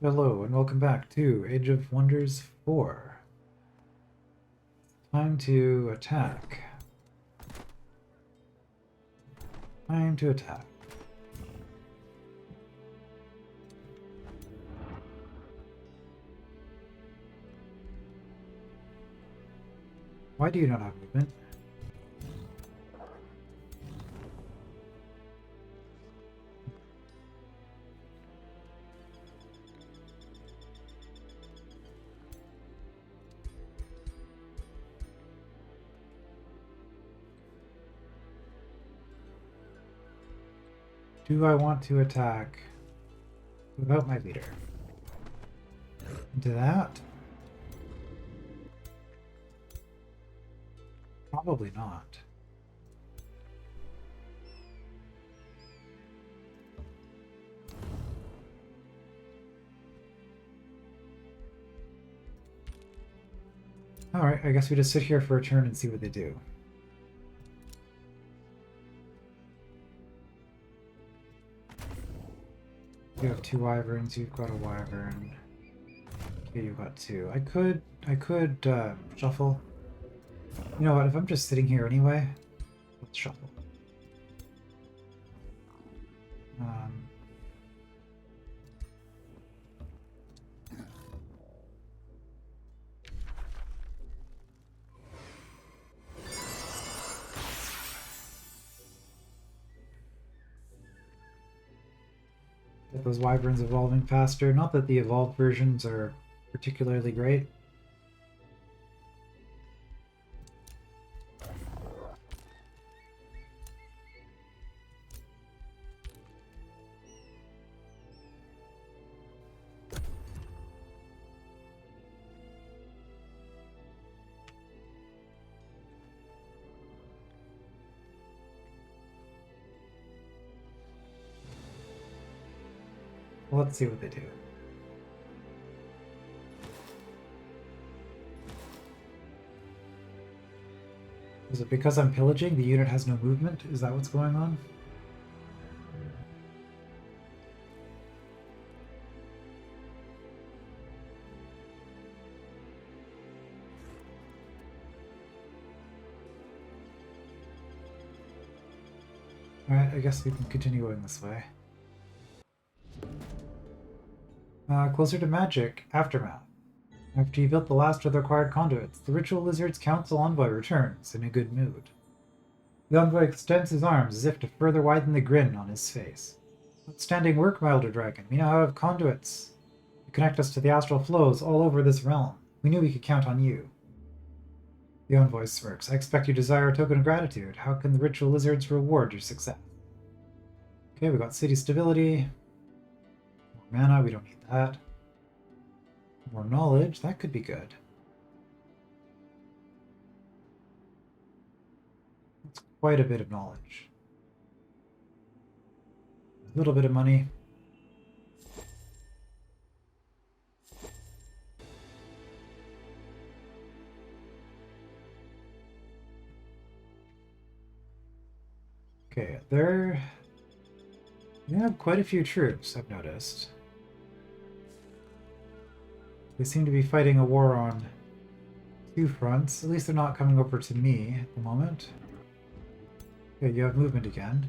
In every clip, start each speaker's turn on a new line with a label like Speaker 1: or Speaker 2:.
Speaker 1: Hello and welcome back to Age of Wonders 4. Time to attack. Time to attack. Why do you not have movement? Do I want to attack without my leader? Into that? Probably not. Alright, I guess we just sit here for a turn and see what they do. You have 2 wyverns, you've got a wyvern. Okay, you've got 2. I could shuffle. You know what, if I'm just sitting here anyway, let's shuffle. Um, Get those wyverns evolving faster. Not that the evolved versions are particularly great. Well, let's see what they do. Is it because I'm pillaging? The unit has no movement? Is that what's going on? Alright, I guess we can continue going this way. Closer to magic. Aftermath. After you built the last of the required conduits, the Ritual Lizard's Council Envoy returns, in a good mood. The envoy extends his arms as if to further widen the grin on his face. Outstanding work, my elder dragon. We now have conduits to connect us to the astral flows all over this realm. We knew we could count on you. The envoy smirks. I expect you desire a token of gratitude. How can the Ritual Lizards reward your success? Okay, we got city stability. More mana, we don't need that. More knowledge, that could be good. That's quite a bit of knowledge. A little bit of money. Okay, they have quite a few troops, I've noticed. They seem to be fighting a war on 2 fronts. At least they're not coming over to me at the moment. Okay, you have movement again.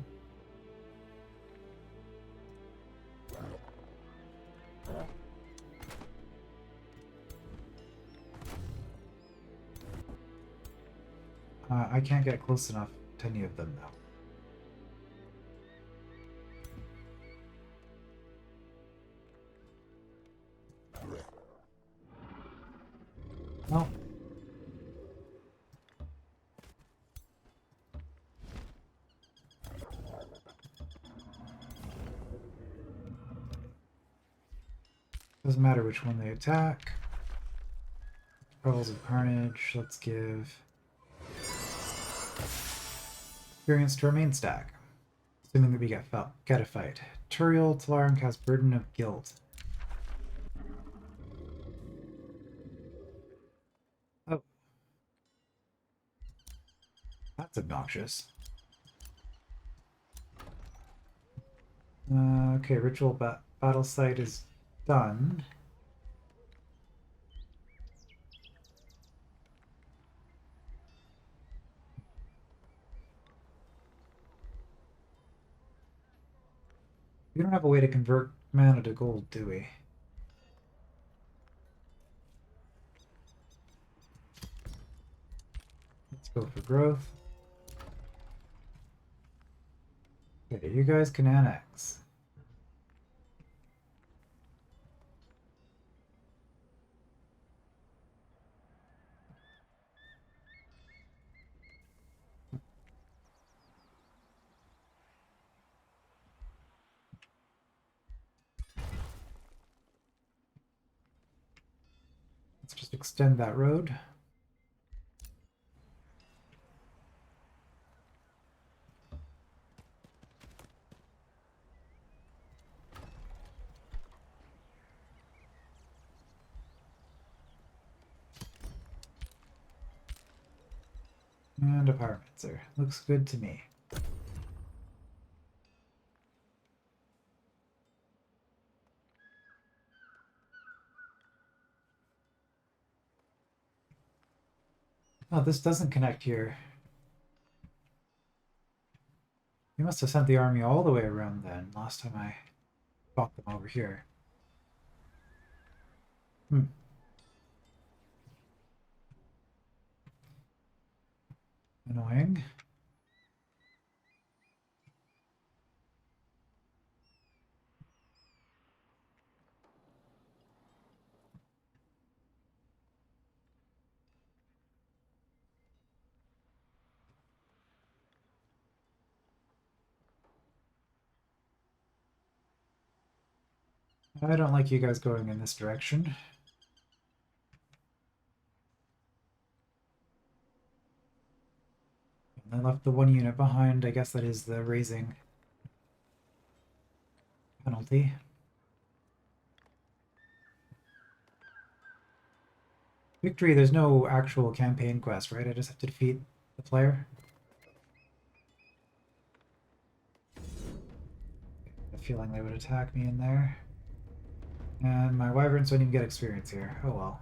Speaker 1: I can't get close enough to any of them, though. Well, doesn't matter which one they attack. Revels of Carnage, let's give experience to our main stack. Assuming that we get a fight. Turiel, Talarum cast Burden of Guilt. Oh. That's obnoxious. Okay, Ritual Battle Site is done. We don't have a way to convert mana to gold, do we? Let's go for growth. Okay, you guys can annex. Let's just extend that road. And a pyromancer. Looks good to me. Oh, this doesn't connect here. You must have sent the army all the way around then, last time I fought them over here. Hmm. Annoying. I don't like you guys going in this direction. I left the one unit behind. I guess that is the raising penalty. Victory, there's no actual campaign quest, right? I just have to defeat the player. I have a feeling they would attack me in there. And my wyverns don't even get experience here. Oh well.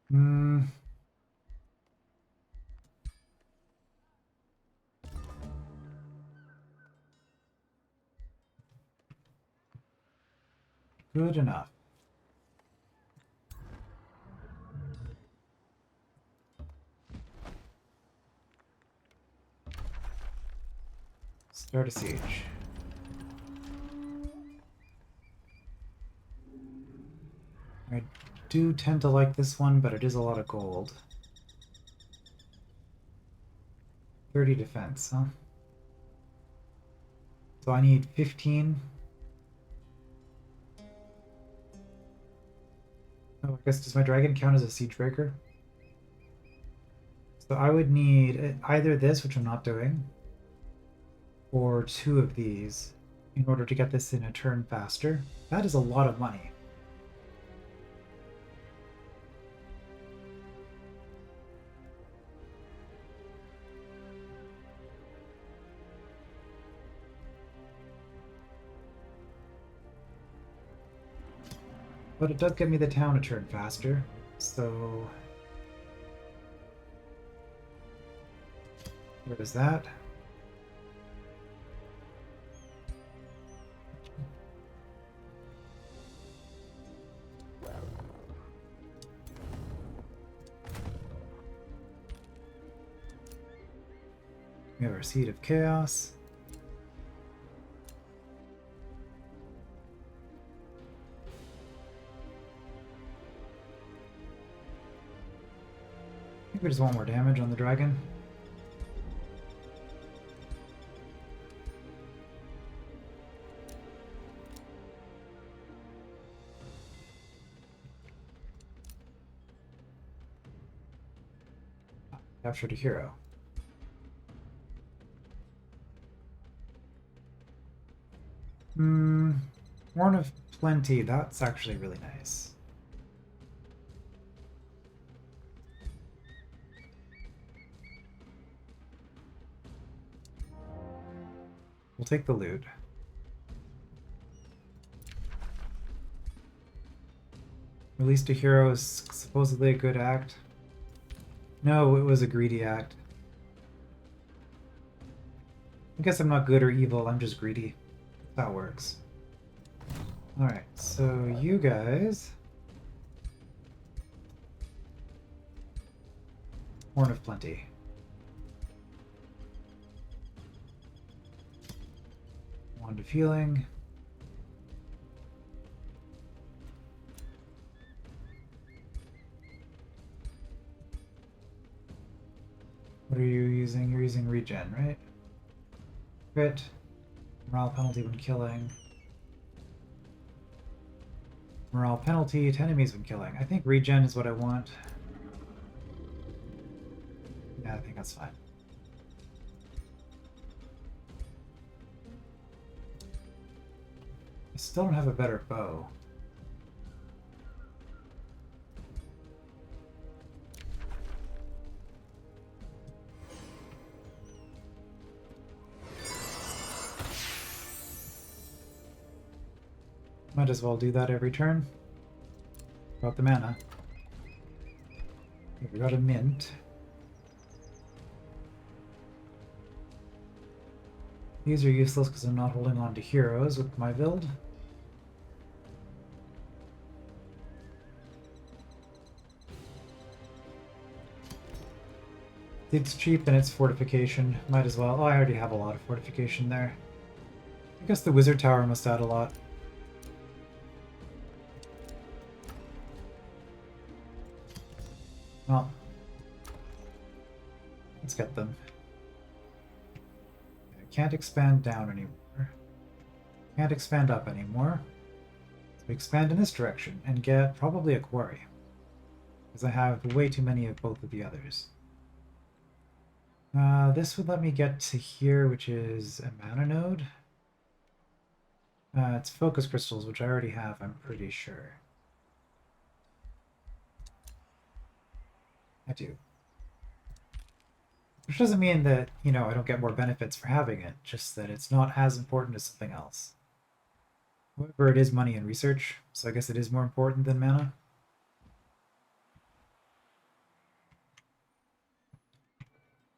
Speaker 1: Hmm. Good enough. Start a siege. I do tend to like this one, but it is a lot of gold. 30 defense, huh? So I need 15. Oh, I guess does my dragon count as a siege breaker? So I would need either this, which I'm not doing, or two of these in order to get this in a turn faster. That is a lot of money. But it does get me the town a turn faster, so... Where is that? We have our Seed of Chaos. I think we just want more damage on the dragon. Captured a hero. Horn of Plenty, that's actually really nice. We'll take the loot. Released a hero is supposedly a good act. No, it was a greedy act. I guess I'm not good or evil, I'm just greedy. That works. Alright, so you guys... Horn of Plenty. Wand of Healing. What are you using? You're using regen, right? Crit. Morale penalty when killing. Morale penalty to enemies when killing. I think regen is what I want. Yeah, I think that's fine. I still don't have a better bow. Might as well do that every turn. Got the mana. Okay, we got a mint. These are useless because I'm not holding on to heroes with my build. It's cheap and it's fortification. Might as well. Oh, I already have a lot of fortification there. I guess the wizard tower must add a lot. Well, let's get them. I can't expand down anymore. Can't expand up anymore. So we expand in this direction and get probably a quarry. Because I have way too many of both of the others. This would let me get to here, which is a mana node. It's focus crystals, which I already have, I'm pretty sure. I do. Which doesn't mean that, you know, I don't get more benefits for having it, just that it's not as important as something else. However, it is money and research, so I guess it is more important than mana.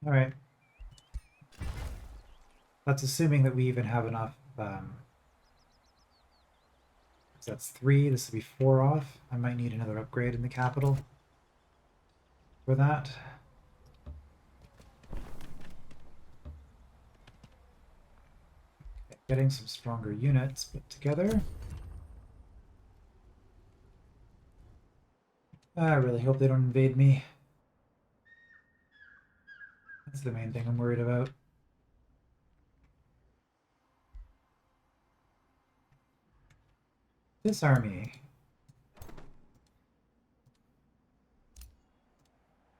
Speaker 1: Alright. That's assuming that we even have enough, so that's 3, this will be 4 off. I might need another upgrade in the capital for that. Okay, getting some stronger units put together. I really hope they don't invade me. That's the main thing I'm worried about. This army.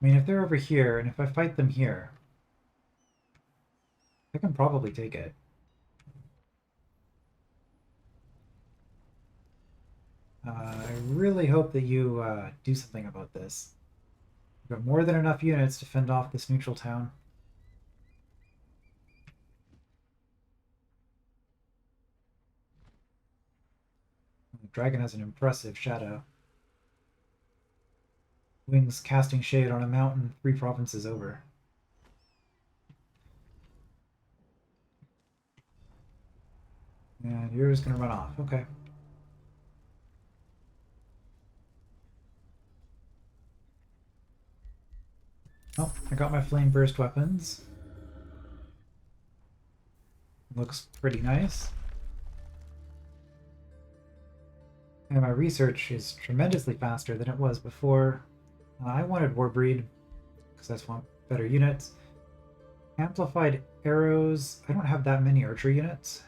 Speaker 1: I mean, if they're over here, and if I fight them here, I can probably take it. I really hope that you do something about this. We've got more than enough units to fend off this neutral town. The dragon has an impressive shadow. Wings casting shade on a mountain 3 provinces over. And you're just gonna run off. Okay. Oh, I got my flame burst weapons. Looks pretty nice. And my research is tremendously faster than it was before. I wanted Warbreed, because I just want better units. Amplified arrows. I don't have that many archery units.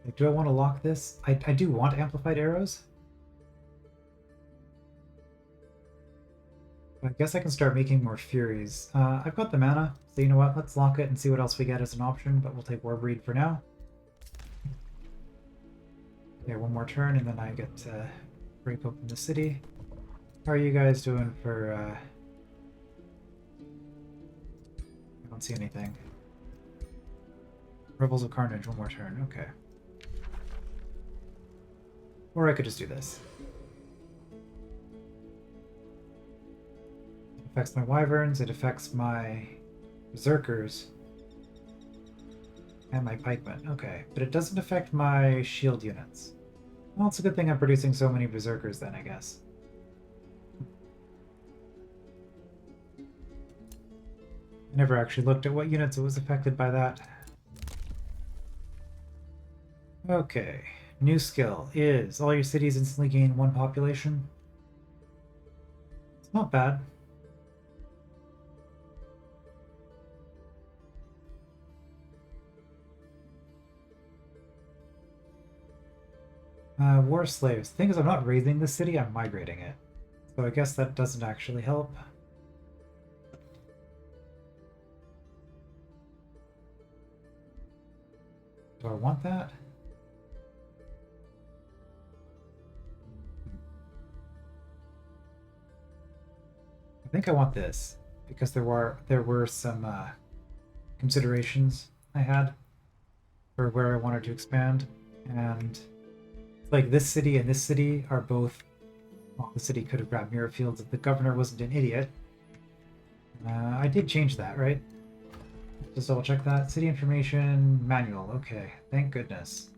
Speaker 1: Like, do I want to lock this? I do want amplified arrows. I guess I can start making more Furies. I've got the mana, so you know what? Let's lock it and see what else we get as an option, but we'll take Warbreed for now. Yeah, one more turn and then I get to break open the city. How are you guys doing for... I don't see anything. Rebels of Carnage, one more turn. Okay. Or I could just do this. It affects my Wyverns, it affects my Berserkers, and my Pikemen. Okay, but it doesn't affect my shield units. Well, it's a good thing I'm producing so many Berserkers then, I guess. I never actually looked at what units it was affected by that. Okay, new skill is all your cities instantly gain 1 population. It's not bad. War slaves. The thing is, I'm not raising the city, I'm migrating it. So I guess that doesn't actually help. Do I want that? I think I want this because there were some considerations I had for where I wanted to expand, and like this city and this city are both. Well, the city could have grabbed mirror fields if the governor wasn't an idiot. I did change that, right? Just double check that. City information manual. Okay, thank goodness.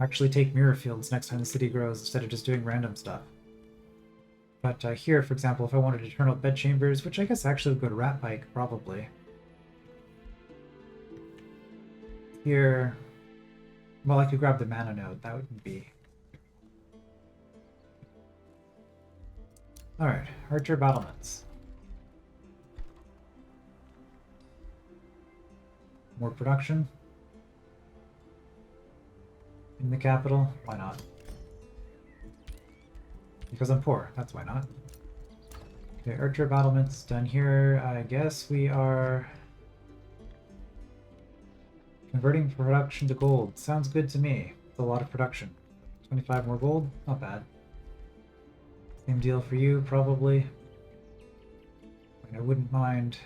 Speaker 1: Actually take mirror fields next time the city grows instead of just doing random stuff. But here, for example, if I wanted to turn out bedchambers, which I guess actually would go to Rat Pike, probably. Here, well, I could grab the mana node. That wouldn't be. Alright, Archer battlements. More production. In the capital? Why not? Because I'm poor, that's why not. Okay, Archer battlements done here. I guess we are converting production to gold. Sounds good to me. It's a lot of production. 25 more gold? Not bad. Same deal for you, probably. I wouldn't mind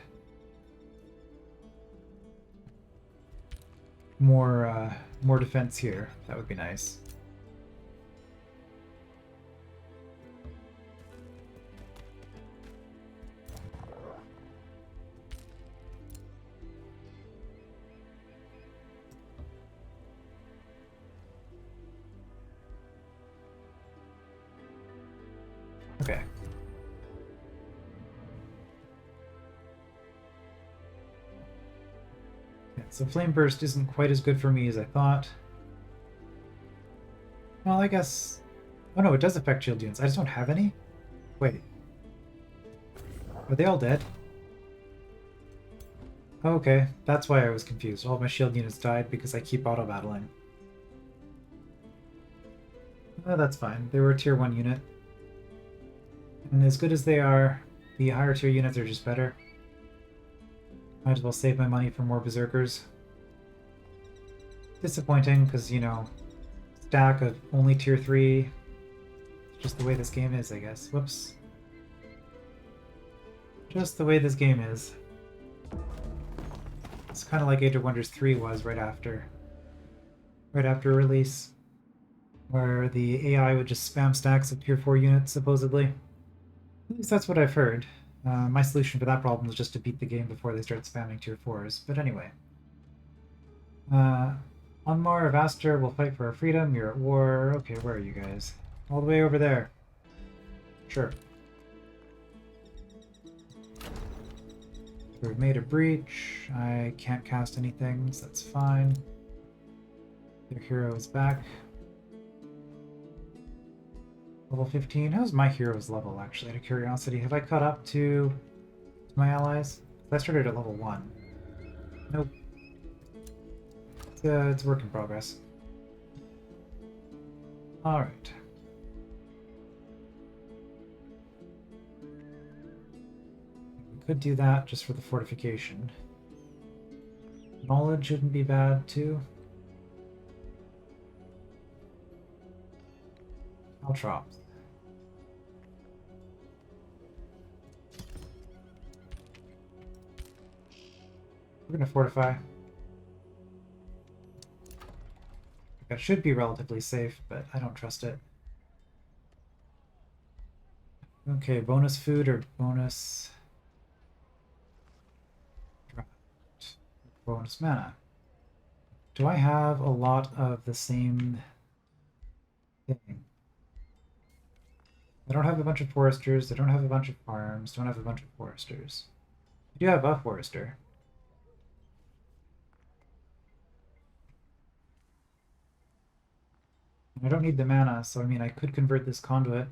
Speaker 1: more defense here. That would be nice. Okay. Yeah, so Flame Burst isn't quite as good for me as I thought. Well, I guess... Oh no, it does affect shield units. I just don't have any? Wait. Are they all dead? Oh, okay, that's why I was confused. All of my shield units died because I keep auto-battling. Oh, that's fine. They were a tier 1 unit. And as good as they are, the higher tier units are just better. Might as well save my money for more Berserkers. Disappointing, because, you know, stack of only tier 3. It's just the way this game is, I guess. Whoops. Just the way this game is. It's kind of like Age of Wonders 3 was right after release, where the AI would just spam stacks of tier 4 units, supposedly. At least that's what I've heard. My solution for that problem was just to beat the game before they start spamming tier 4s, but anyway. Unmar of Aster will fight for our freedom. You're at war. Okay, where are you guys? All the way over there. Sure. We've made a breach. I can't cast anything, so that's fine. Their hero is back. Level 15. How's my hero's level, actually, out of curiosity? Have I caught up to my allies? I started at level 1. Nope. It's a work in progress. Alright. We could do that just for the fortification. Knowledge shouldn't be bad, too. Caltrops. We're gonna fortify. That should be relatively safe, but I don't trust it. Okay, bonus food or bonus... bonus mana. Do I have a lot of the same thing? I don't have a bunch of foresters, I don't have a bunch of farms, don't have a bunch of foresters. I do have a forester. And I don't need the mana, so I mean I could convert this conduit.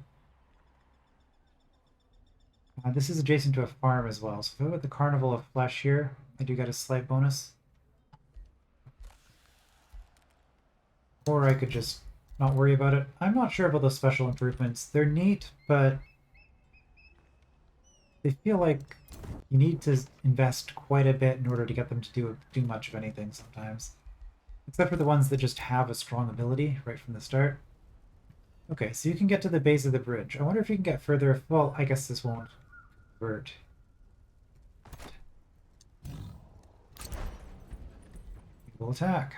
Speaker 1: This is adjacent to a farm as well, so if I put the Carnival of Flesh here, I do get a slight bonus. Or I could just not worry about it. I'm not sure about those special improvements. They're neat, but they feel like you need to invest quite a bit in order to get them to do much of anything sometimes. Except for the ones that just have a strong ability right from the start. Okay, so you can get to the base of the bridge. I wonder if you can get further. Well, I guess this won't convert. We'll attack.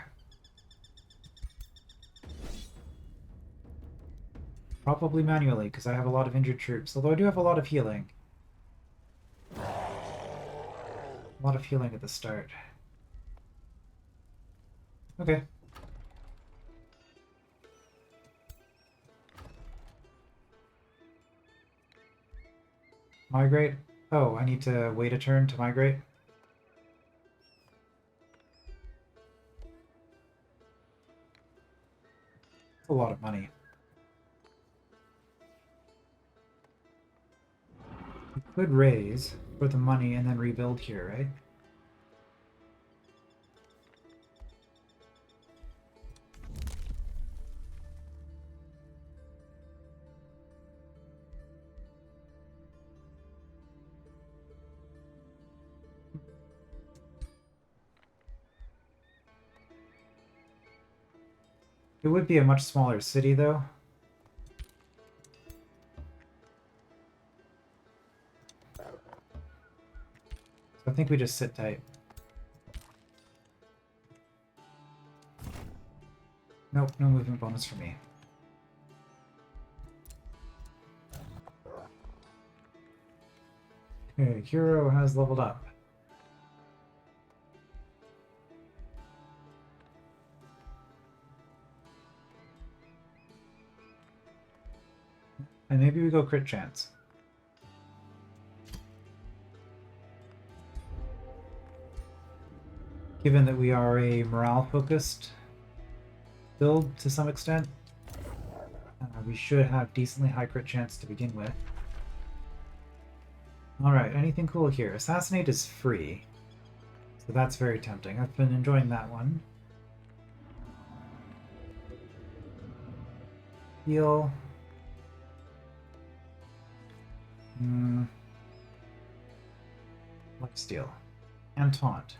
Speaker 1: Probably manually, because I have a lot of injured troops, although I do have a lot of healing. A lot of healing at the start. Okay. Migrate? Oh, I need to wait a turn to migrate? That's a lot of money. You could raise for the money and then rebuild here, right? It would be a much smaller city, though. So I think we just sit tight. Nope, no movement bonus for me. Okay, hero has leveled up. And maybe we go crit chance. Given that we are a morale-focused build to some extent, we should have decently high crit chance to begin with. Alright, anything cool here? Assassinate is free, so that's very tempting. I've been enjoying that one. Heal. Lifesteal. And taunt.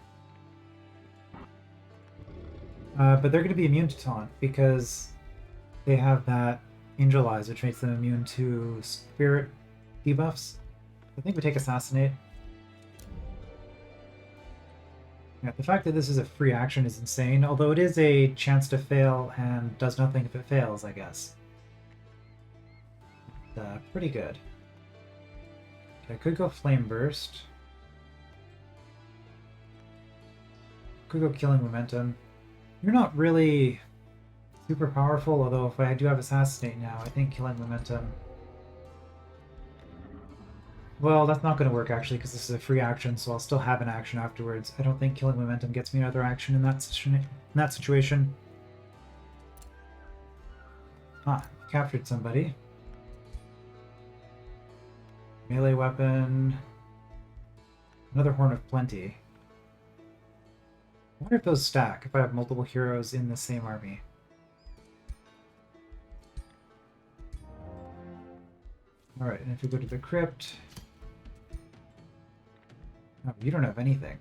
Speaker 1: But they're going to be immune to taunt because they have that Angel Eyes, which makes them immune to spirit debuffs. I think we take Assassinate. Yeah, the fact that this is a free action is insane, although it is a chance to fail and does nothing if it fails, I guess. Pretty good. Okay, I could go Flame Burst. Could go Killing Momentum. You're not really super powerful, although if I do have Assassinate now, I think Killing Momentum... Well, that's not going to work actually, because this is a free action, so I'll still have an action afterwards. I don't think Killing Momentum gets me another action in that situation. Ah, captured somebody. Melee weapon. Another Horn of Plenty. I wonder if those stack, if I have multiple heroes in the same army. Alright, and if we go to the crypt... Oh, you don't have anything.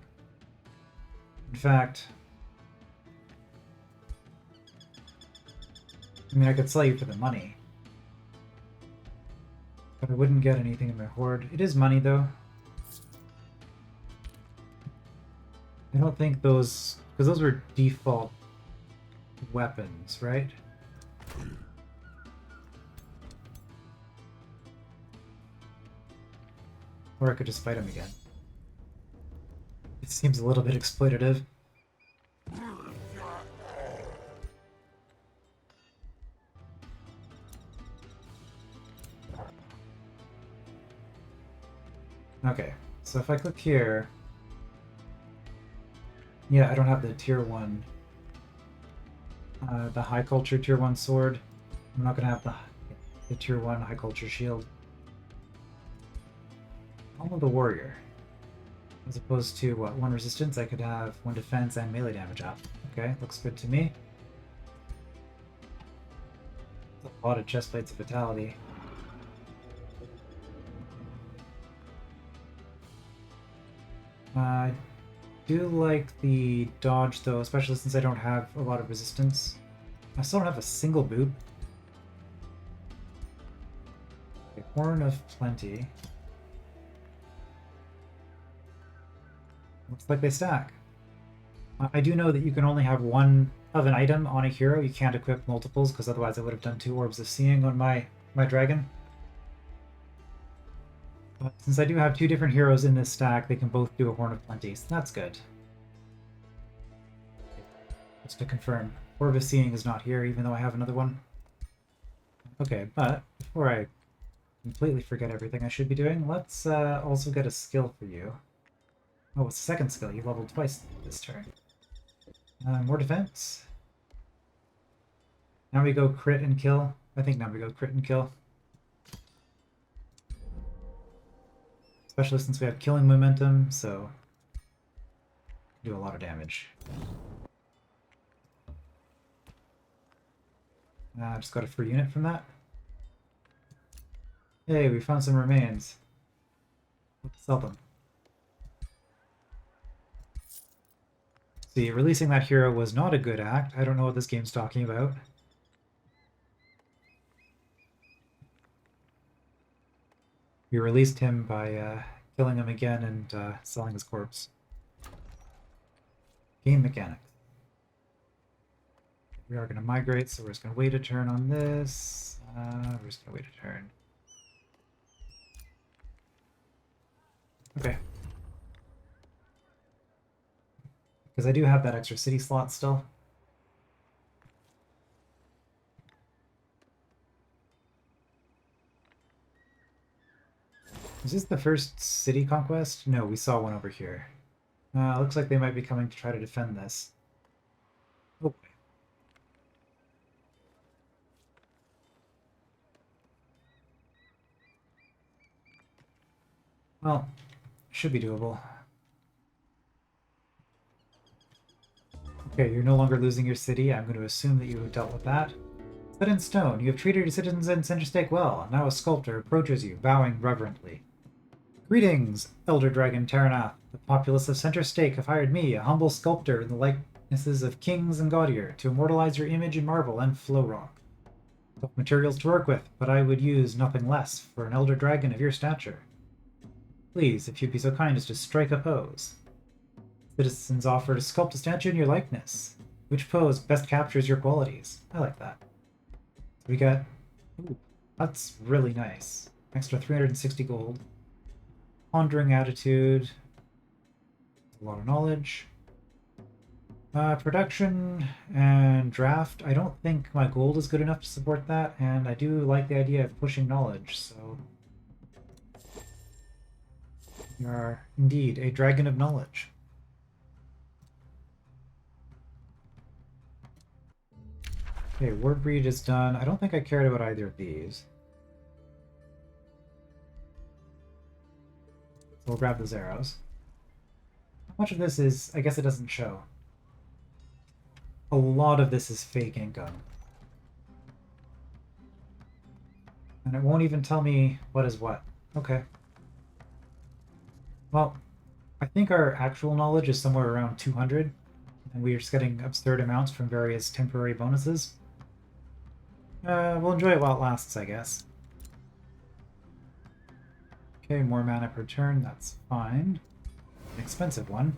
Speaker 1: In fact... I mean, I could sell you for the money. But I wouldn't get anything in my hoard. It is money, though. I don't think those... because those were default weapons, right? Or I could just fight him again. It seems a little bit exploitative. Okay, so if I click here... yeah, I don't have the tier 1... the high culture tier 1 sword. I'm not gonna have the tier 1 high culture shield. Helm of the warrior. As opposed to, what, 1 resistance, I could have 1 defense and melee damage up. Okay, looks good to me. A lot of chestplates of vitality. I do like the dodge though, especially since I don't have a lot of resistance. I still don't have a single boot. Okay, Horn of Plenty. Looks like they stack. I do know that you can only have 1 of an item on a hero. You can't equip multiples, because otherwise I would have done 2 Orbs of Seeing on my dragon. But since I do have 2 different heroes in this stack, they can both do a Horn of Plenty, so that's good. Just to confirm, Orb of Seeing is not here, even though I have another one. Okay, but before I completely forget everything I should be doing, let's also get a skill for you. Oh, it's the second skill. You leveled twice this turn. More defense. Now we go crit and kill. I think now we go crit and kill. Especially since we have killing momentum, so do a lot of damage. Just got a free unit from that. Hey, we found some remains. Let's sell them. See, releasing that hero was not a good act. I don't know what this game's talking about. We released him by killing him again and selling his corpse. Game mechanics. We are going to migrate, so we're just going to wait a turn on this. We're just going to wait a turn. Okay. Because I do have that extra city slot still. Is this the first city conquest? No, we saw one over here. Looks like they might be coming to try to defend this. Oh. Well, should be doable. Okay, you're no longer losing your city. I'm going to assume that you have dealt with that. Set in stone, you have treated your citizens in Center Stake well, and now a sculptor approaches you, bowing reverently. Greetings, Elder Dragon Terranath. The populace of Center Stake have hired me, a humble sculptor in the likenesses of kings and gaudier, to immortalize your image in marble and flow rock. Tough materials to work with, but I would use nothing less for an Elder Dragon of your stature. Please, if you'd be so kind as to strike a pose. Citizens offer to sculpt a statue in your likeness. Which pose best captures your qualities? I like that. We got... Ooh, that's really nice. Extra 360 gold. Pondering attitude. A lot of knowledge. Production and draft. I don't think my gold is good enough to support that, and I do like the idea of pushing knowledge, so... You are indeed a dragon of knowledge. Okay, word breed is done. I don't think I cared about either of these. So we'll grab those arrows. How much of this is... I guess it doesn't show. A lot of this is fake income. And it won't even tell me what is what. Okay. Well, I think our actual knowledge is somewhere around 200, and we're just getting absurd amounts from various temporary bonuses. We'll enjoy it while it lasts, I guess. Okay, more mana per turn, that's fine. An expensive one.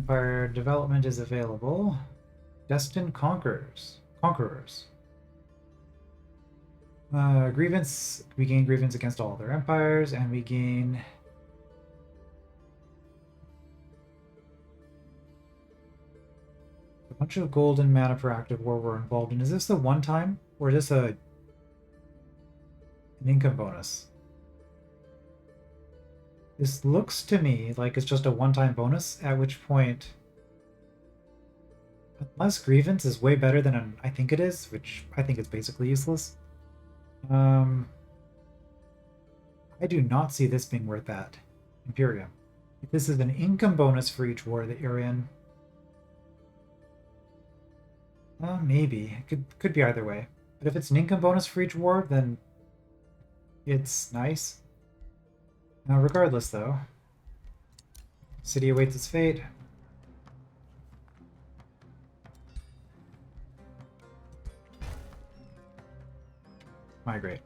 Speaker 1: Empire development is available. Destined Conquerors. Grievance. We gain grievance against all other empires, and we gain a bunch of gold and mana per active war we're involved in. Is this the one time, or is this an income bonus? This looks to me like it's just a one-time bonus, at which point, unless grievance is way better than I think it is, which I think is basically useless. I do not see this being worth that. Imperium. If this is an income bonus for each war that you're in, maybe. It could be either way. But if it's an income bonus for each war, then it's nice. Now, regardless, though, city awaits its fate. Migrate.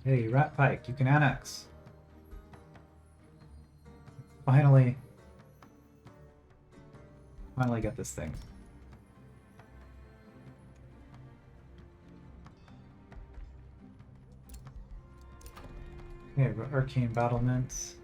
Speaker 1: Hey, Rat Pike, you can annex. Finally get this thing. Okay, arcane battlements.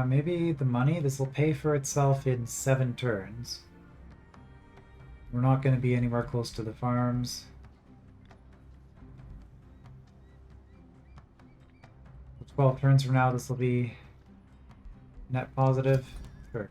Speaker 1: Maybe the money. This will pay for itself in 7 turns. We're not going to be anywhere close to the farms. 12 turns from now, this will be net positive. Sure.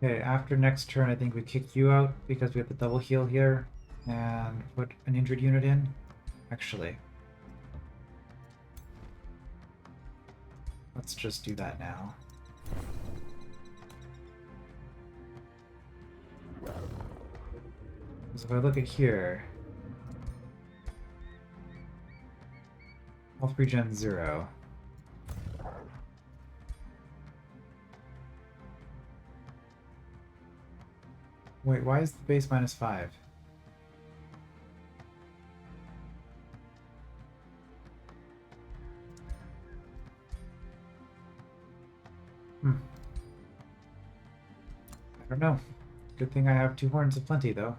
Speaker 1: Okay, after next turn, I think we kick you out because we have the double heal here and put an injured unit in. Actually, let's just do that now. Because if I look at here, health regen 0. Wait, why is the base -5? I don't know. Good thing I have 2 horns of plenty, though.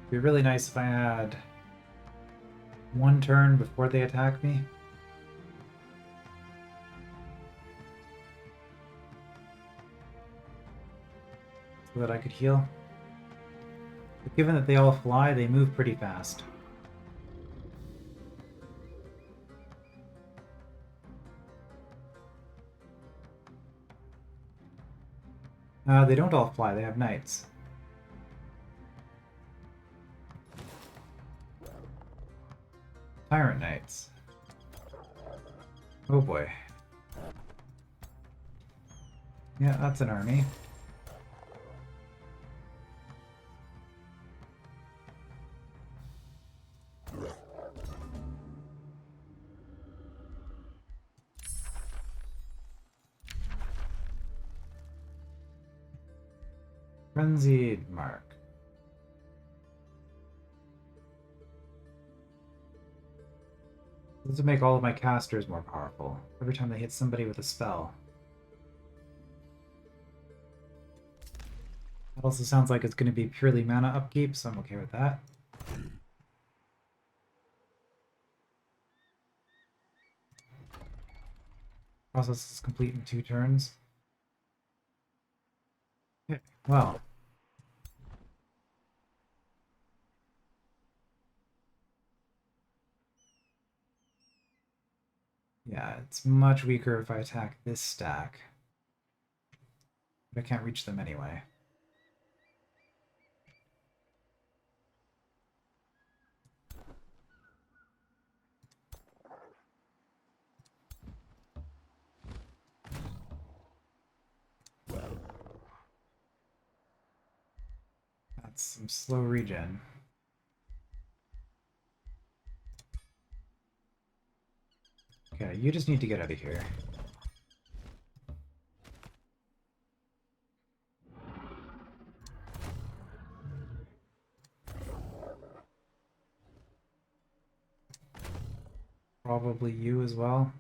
Speaker 1: It'd be really nice if I had 1 turn before they attack me. So that I could heal. But given that they all fly, they move pretty fast. They don't all fly, they have knights. Tyrant Knights. Oh boy. Yeah, that's an army. Frenzied Mark. This will make all of my casters more powerful every time they hit somebody with a spell. That also sounds like it's going to be purely mana upkeep, so I'm okay with that. Process is complete in 2 turns. Okay, well. Yeah, it's much weaker if I attack this stack. But I can't reach them anyway. That's some slow regen. Okay, you just need to get out of here. Probably you as well.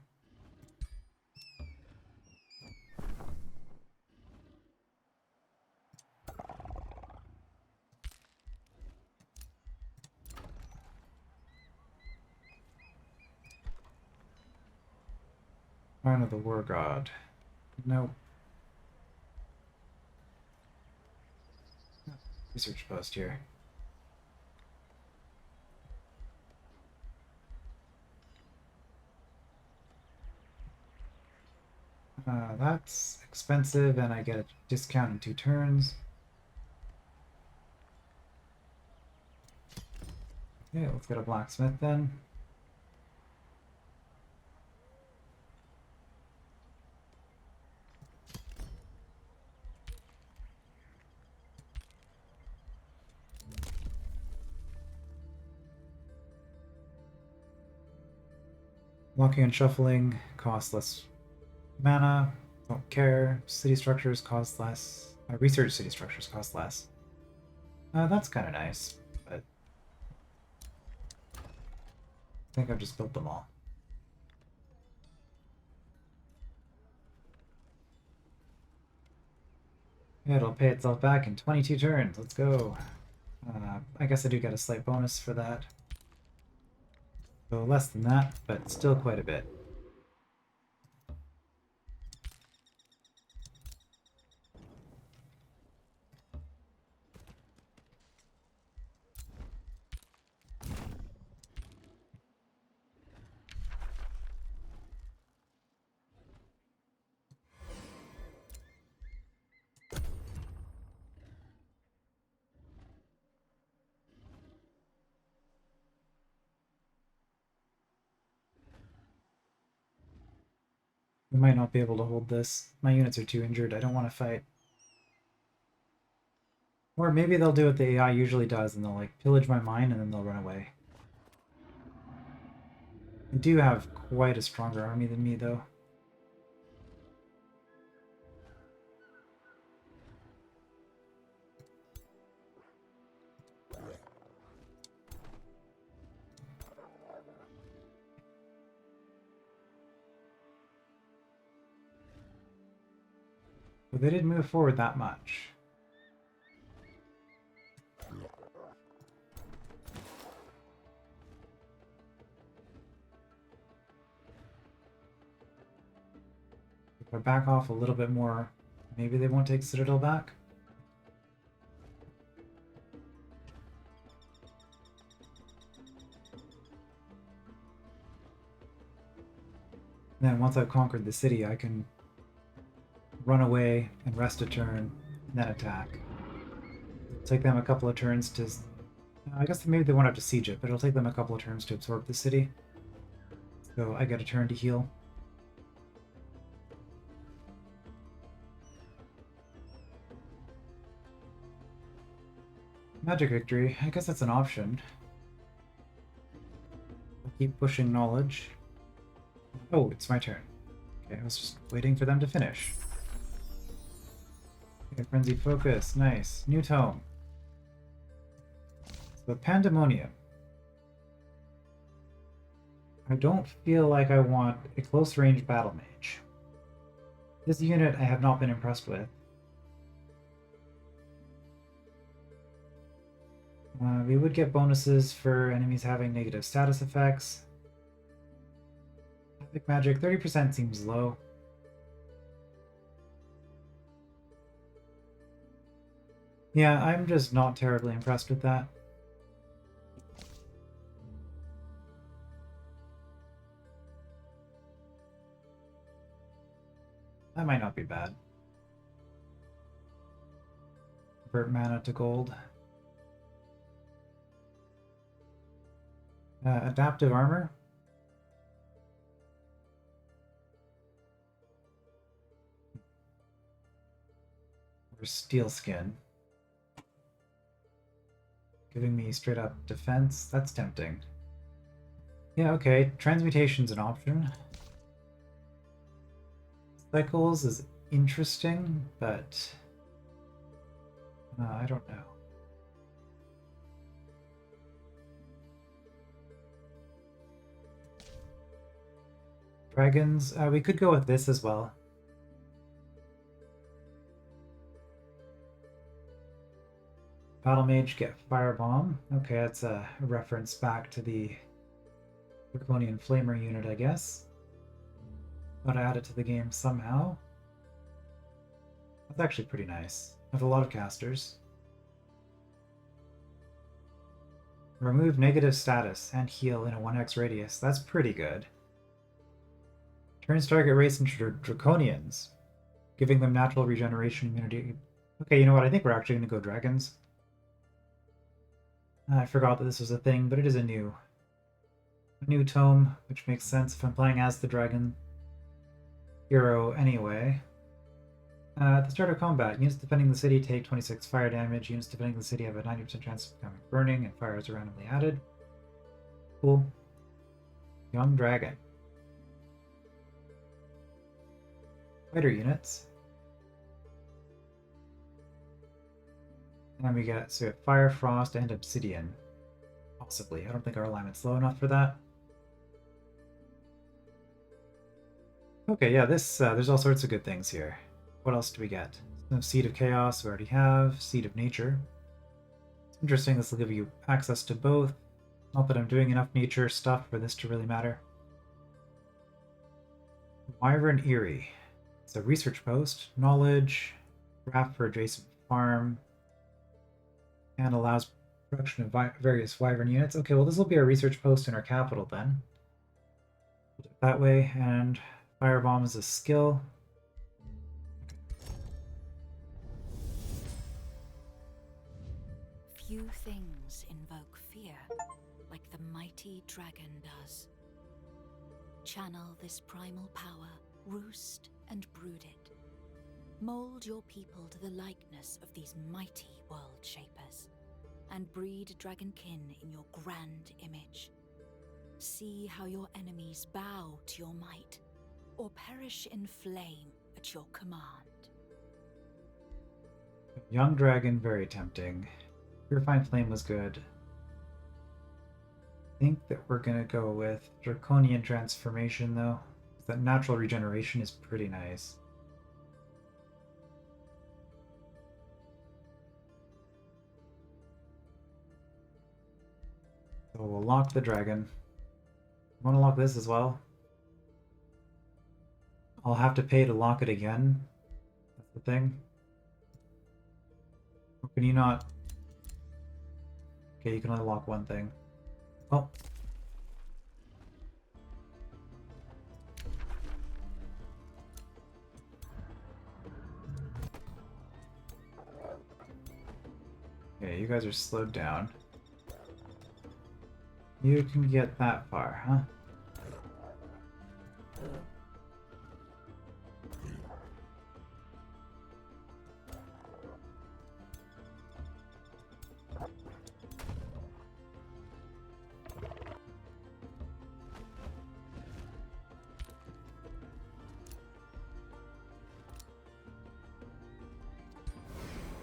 Speaker 1: Shrine of the War God. Nope. Research post here. That's expensive, and I get a discount in 2 turns. Okay, let's get a blacksmith then. Walking and shuffling cost less mana. Don't care. City structures cost less. Research city structures cost less. That's kind of nice, but I think I've just built them all. Yeah, it'll pay itself back in 22 turns. Let's go. I guess I do get a slight bonus for that. So less than that, but still quite a bit. We might not be able to hold this. My units are too injured. I don't want to fight. Or maybe they'll do what the AI usually does and they'll like pillage my mine and then they'll run away. They do have quite a stronger army than me though. But they didn't move forward that much. If I back off a little bit more, maybe they won't take Citadel back. And then once I've conquered the city, I can run away and rest a turn, and then attack. It'll take them a couple of turns to... I guess maybe they won't have to siege it, but it'll take them a couple of turns to absorb the city. So I get a turn to heal. Magic victory, I guess that's an option. I'll keep pushing knowledge. Oh, it's my turn. Okay, I was just waiting for them to finish. Okay, frenzied focus, nice. New tome. So Pandemonium. I don't feel like I want a close range battle mage. This unit I have not been impressed with. We would get bonuses for enemies having negative status effects. Epic magic, 30% seems low. Yeah, I'm just not terribly impressed with that. That might not be bad. Convert mana to gold. Adaptive armor. Or steel skin. Giving me straight up defense. That's tempting. Yeah, okay. Transmutation's an option. Cycles is interesting, but I don't know. Dragons, we could go with this as well. Battle Mage, get Firebomb. Okay, that's a reference back to the Draconian Flamer unit, I guess. Gotta add it to the game somehow. That's actually pretty nice. I have a lot of casters. Remove negative status and heal in a 1x radius. That's pretty good. Turns target race into Draconians, giving them natural regeneration immunity. Okay, you know what? I think we're actually going to go dragons. I forgot that this was a thing, but it is a new tome, which makes sense if I'm playing as the dragon hero anyway. At the start of combat, units defending the city take 26 fire damage. Units defending the city have a 90% chance of becoming burning, and fires are randomly added. Cool. Young dragon. Fighter units. And we get, so we have Fire, Frost, and Obsidian. Possibly. I don't think our alignment's low enough for that. Okay, yeah, this there's all sorts of good things here. What else do we get? No Seed of Chaos, we already have. Seed of Nature. It's interesting, this will give you access to both. Not that I'm doing enough nature stuff for this to really matter. Wyvern Eyrie. It's a research post. Knowledge. Graph for adjacent farm. And allows production of various Wyvern units. Okay, well this will be our research post in our capital then. We'll do it that way, and Firebomb is a skill.
Speaker 2: Few things invoke fear like the mighty dragon does. Channel this primal power, roost and brood it. Mold your people to the likeness of these mighty world shapers, and breed dragonkin in your grand image. See how your enemies bow to your might, or perish in flame at your command.
Speaker 1: Young dragon, very tempting. Purifying Flame was good. I think that we're gonna go with Draconian Transformation though. That natural regeneration is pretty nice. So we'll lock the dragon. I want to lock this as well. I'll have to pay to lock it again. That's the thing. Or can you not? Okay, you can only lock one thing. Oh. Okay, you guys are slowed down. You can get that far, huh?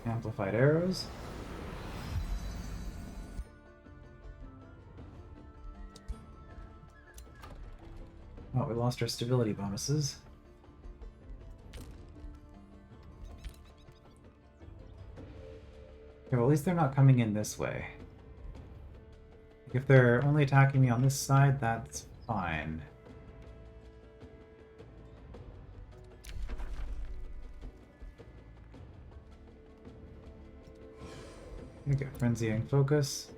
Speaker 1: Amplified arrows. Oh, we lost our stability bonuses. Okay, well, at least they're not coming in this way. If they're only attacking me on this side, that's fine. Okay, Frenzying Focus.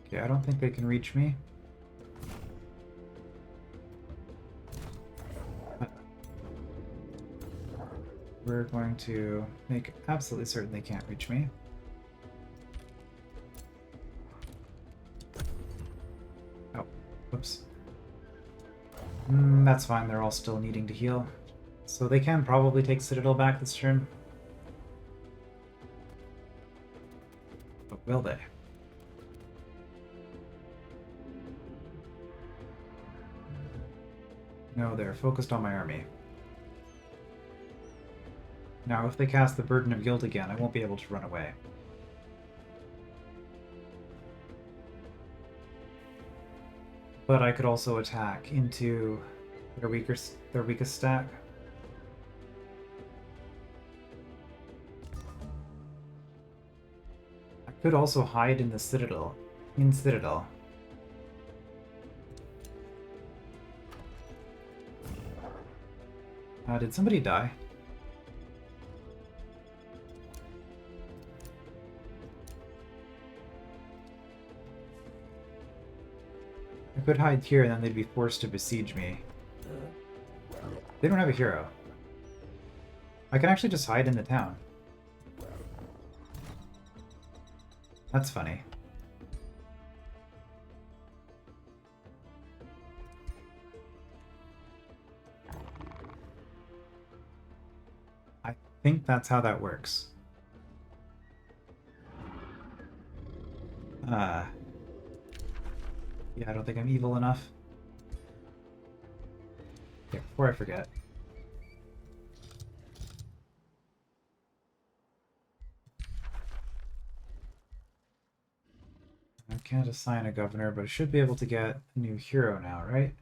Speaker 1: Okay, Okay, I don't think they can reach me. We're going to make absolutely certain they can't reach me. Oh, whoops. That's fine, they're all still needing to heal. So they can probably take Citadel back this turn. But will they? No, they're focused on my army. Now, if they cast the Burden of Guilt again, I won't be able to run away. But I could also attack into their weakest stack. I could also hide in the Citadel. In Citadel. Did somebody die? I could hide here and then they'd be forced to besiege me. They don't have a hero. I can actually just hide in the town. That's funny. I think that's how that works. Yeah, I don't think I'm evil enough. Okay, before I forget. I can't assign a governor, but I should be able to get a new hero now, right?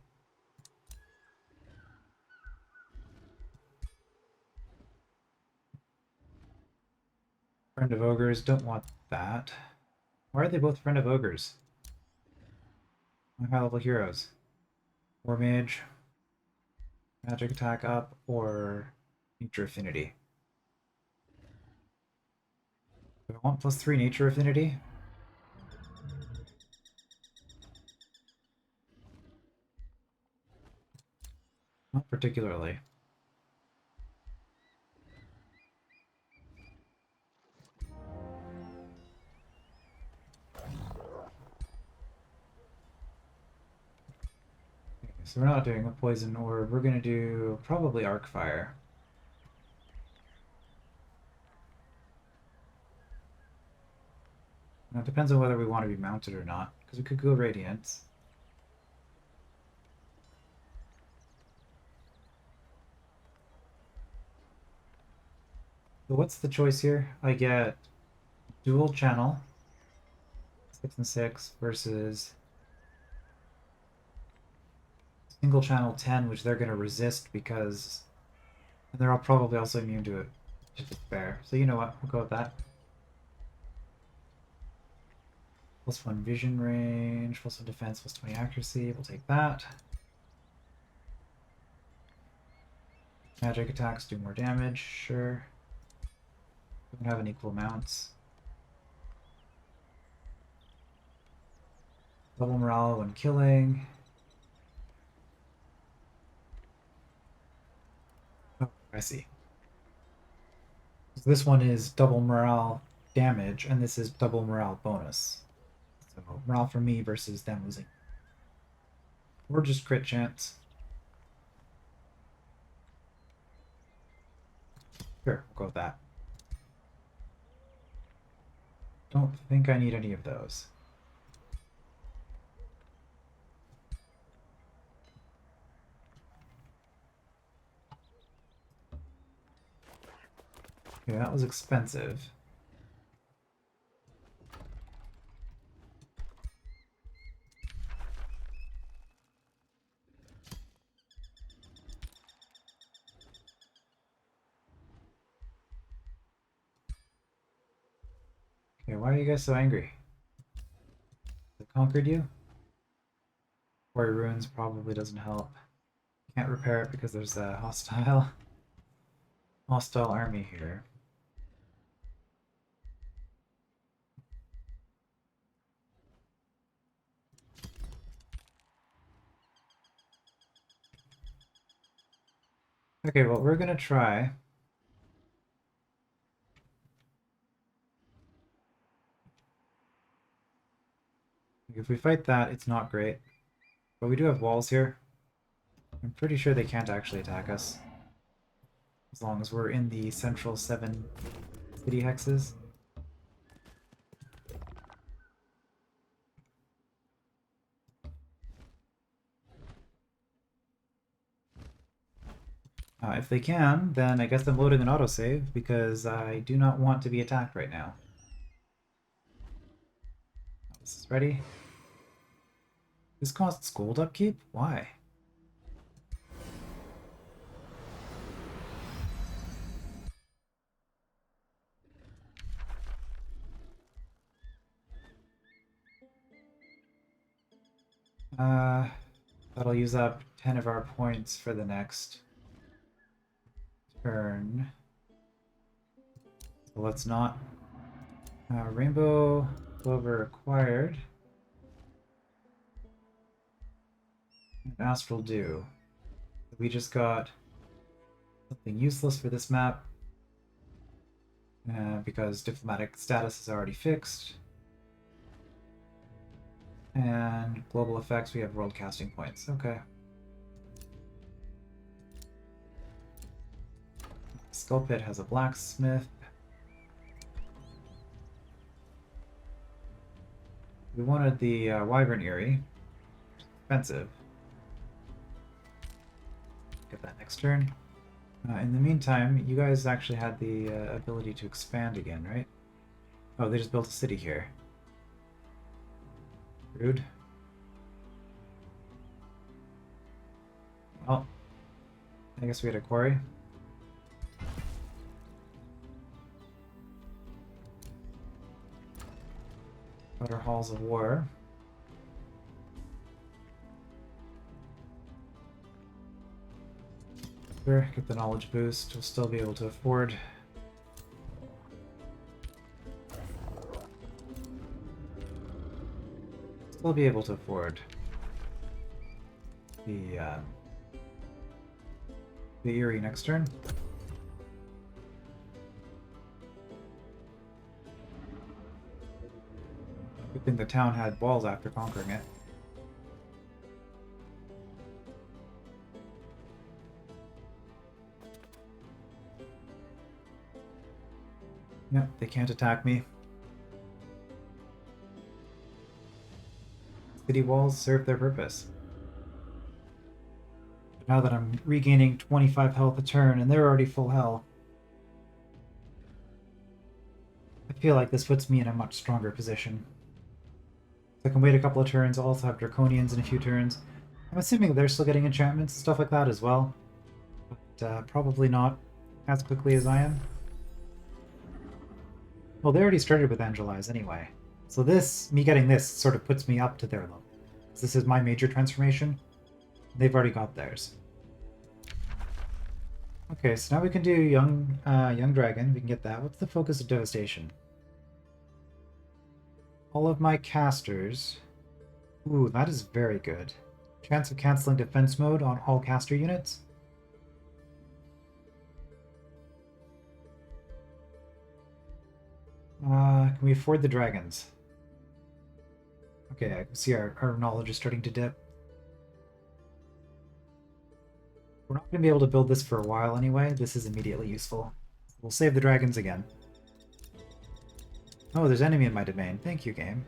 Speaker 1: Friend of Ogres, don't want that. Why are they both Friend of Ogres? My high level heroes. War Mage, Magic Attack up, or Nature Affinity. Do I want +3 Nature Affinity? Not particularly. Okay, so we're not doing a Poison Orb. We're going to do probably Arc Fire. Now, it depends on whether we want to be mounted or not, because we could go Radiance. So what's the choice here? I get dual channel, 6 and 6, versus single channel 10, which they're going to resist because and they're all probably also immune to it, to despair. So you know what? We'll go with that. +1 vision range, +1 defense, +20 accuracy. We'll take that. Magic attacks do more damage, sure. Don't have an equal amounts. Double morale when killing. Oh, I see. So this one is double morale damage, and this is double morale bonus. So morale for me versus them losing. Or just crit chance. Sure, we'll go with that. Don't think I need any of those. Yeah, that was expensive. Okay, why are you guys so angry? They conquered you? Quarry Ruins probably doesn't help. Can't repair it because there's a hostile army here. Okay, well, we're gonna try. If we fight that, it's not great. But we do have walls here. I'm pretty sure they can't actually attack us. As long as we're in the central 7 city hexes. If they can, then I guess I'm loading an autosave, because I do not want to be attacked right now. This is ready. This costs gold upkeep? Why? Uh, that'll use up 10 of our points for the next turn. So let's not. Rainbow Clover acquired. And Astral Dew. We just got something useless for this map. Because diplomatic status is already fixed. And global effects, we have world casting points. Okay. Skull Pit has a blacksmith. We wanted the Wyvern Eyrie. Expensive. Get that next turn. In the meantime, you guys actually had the ability to expand again, right? Oh, they just built a city here. Rude. Well, I guess we had a quarry. Outer Halls of War. Sure, get the knowledge boost. We'll still be able to afford. Still be able to afford the Eyrie next turn. Good thing the town had walls after conquering it. Yep, they can't attack me. City walls serve their purpose. But now that I'm regaining 25 health a turn and they're already full health, I feel like this puts me in a much stronger position. So I can wait a couple of turns. I'll also have Draconians in a few turns. I'm assuming they're still getting enchantments and stuff like that as well. But probably not as quickly as I am. Well, they already started with Angelize anyway. So this, me getting this, sort of puts me up to their level. This is my major transformation. They've already got theirs. Okay, so now we can do Young Dragon. We can get that. What's the focus of Devastation? All of my casters. Ooh, that is very good. Chance of canceling defense mode on all caster units. Can we afford the dragons? Okay, I see our knowledge is starting to dip. We're not going to be able to build this for a while anyway. This is immediately useful. We'll save the dragons again. Oh, there's enemy in my domain. Thank you, game.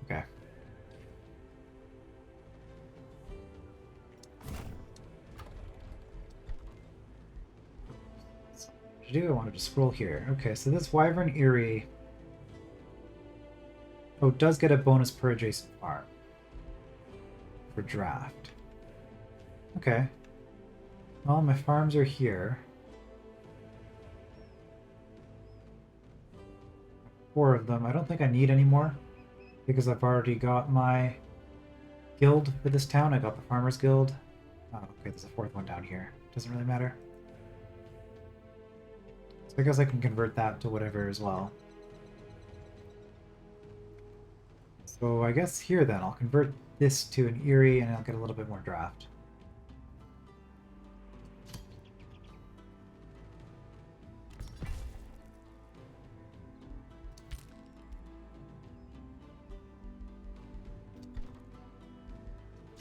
Speaker 1: Okay. What I wanted to scroll here. Okay, so this Wyvern Eyrie... Oh, it does get a bonus per adjacent farm. For draft. Okay. Well, my farms are here. 4 of them. I don't think I need any more, because I've already got my guild for this town. I got the Farmers Guild. Oh, okay, there's a 4th one down here. Doesn't really matter. So I guess I can convert that to whatever as well. So So I guess here then, I'll convert this to an Eerie and I'll get a little bit more draft.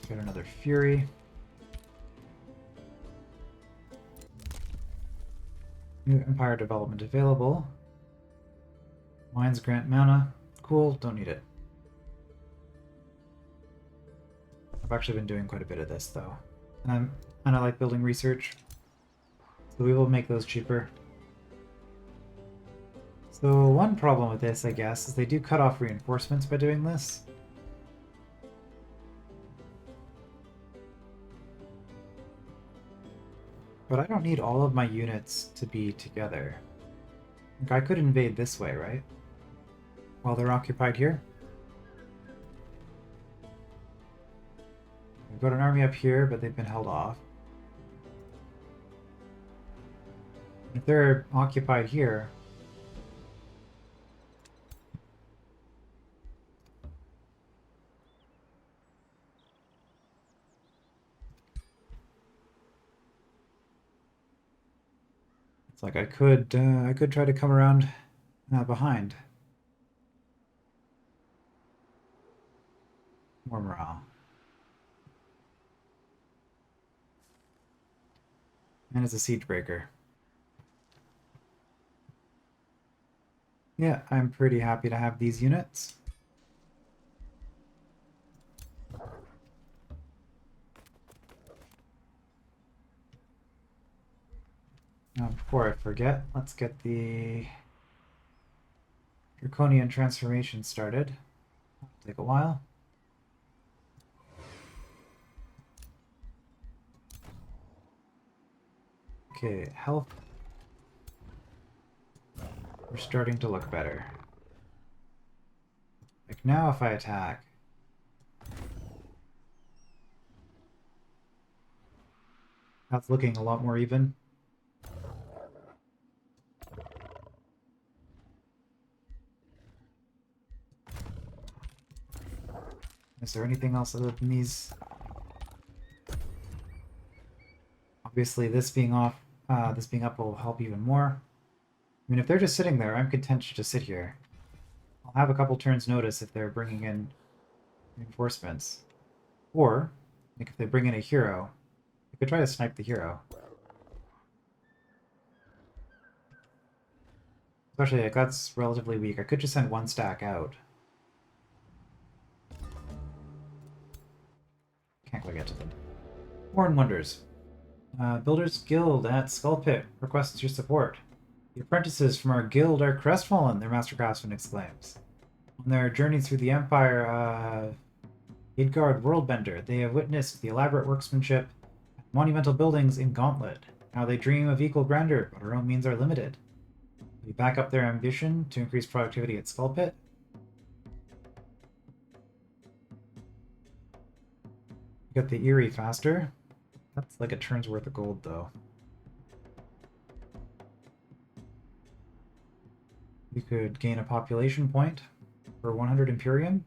Speaker 1: Get another Fury. New Empire development available. Mines grant mana. Cool, don't need it. I've actually been doing quite a bit of this though. And I like building research. So we will make those cheaper. So one problem with this, I guess, is they do cut off reinforcements by doing this. But I don't need all of my units to be together. Like, I could invade this way, right? While they're occupied here. We've got an army up here, but they've been held off. If they're occupied here, it's like I could try to come around behind. More morale. And it's a siege breaker. Yeah, I'm pretty happy to have these units. Now, before I forget, let's get the Draconian transformation started. It'll take a while. Okay, health. We're starting to look better. Like now if I attack, that's looking a lot more even. Is there anything else other than these? Obviously this being off, this being up will help even more. I mean, if they're just sitting there, I'm content to just sit here. I'll have a couple turns notice if they're bringing in reinforcements. Or, like if they bring in a hero, I could try to snipe the hero. Especially, like, that's relatively weak. I could just send one stack out. Can't quite get to them. Horn Wonders. Builders Guild at Skull Pit requests your support. The apprentices from our guild are crestfallen, their master craftsman exclaims. On their journey through the Empire, Midgard Worldbender, they have witnessed the elaborate workmanship and monumental buildings in Gauntlet. Now they dream of equal grandeur, but our own means are limited. We back up their ambition to increase productivity at Skull Pit. Get the Eerie faster. That's like a turn's worth of gold, though. We could gain a population point for 100 Imperium.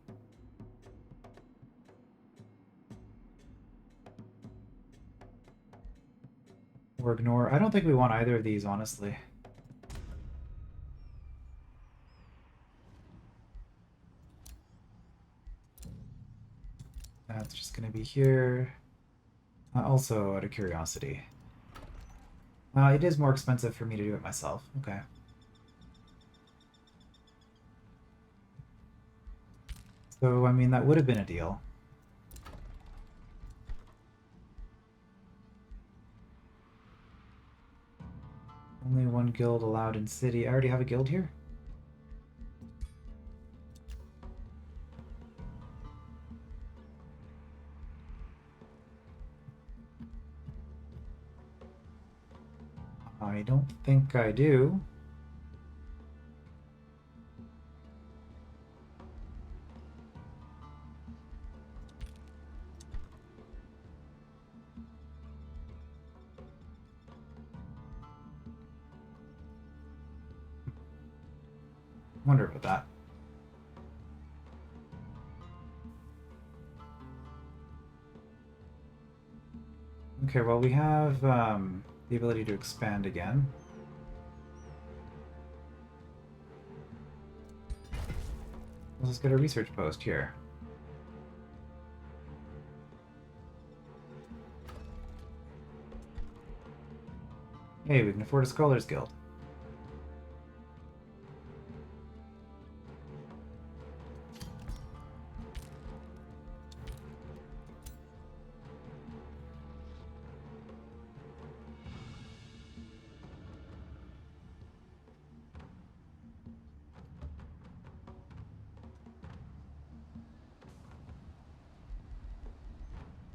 Speaker 1: Or ignore. I don't think we want either of these, honestly. That's just going to be here. Also, out of curiosity. It is more expensive for me to do it myself. Okay. So, I mean, that would have been a deal. Only one guild allowed in city. I already have a guild here? I don't think I do. Wonder about that. Okay, well, we have the ability to expand again. Let's get a research post here. Hey, we can afford a Scholars Guild.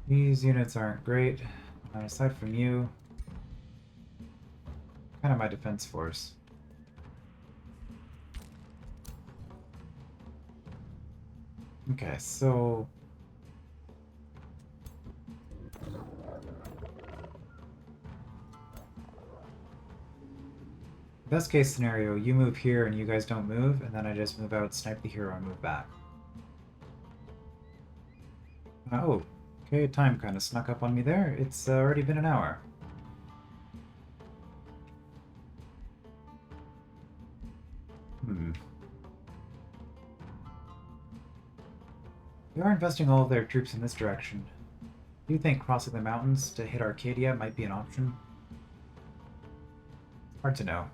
Speaker 1: These units aren't great. Aside from you, kind of my defense force. Okay, so best case scenario, you move here and you guys don't move, and then I just move out, snipe the hero, and move back. Oh, okay, time kind of snuck up on me there. It's already been an hour. They are investing all of their troops in this direction. Do you think crossing the mountains to hit Arcadia might be an option? Hard to know.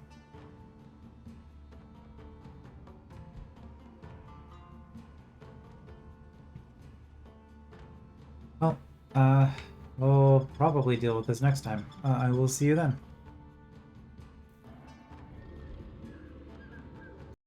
Speaker 1: Well, we'll probably deal with this next time. I will see you then.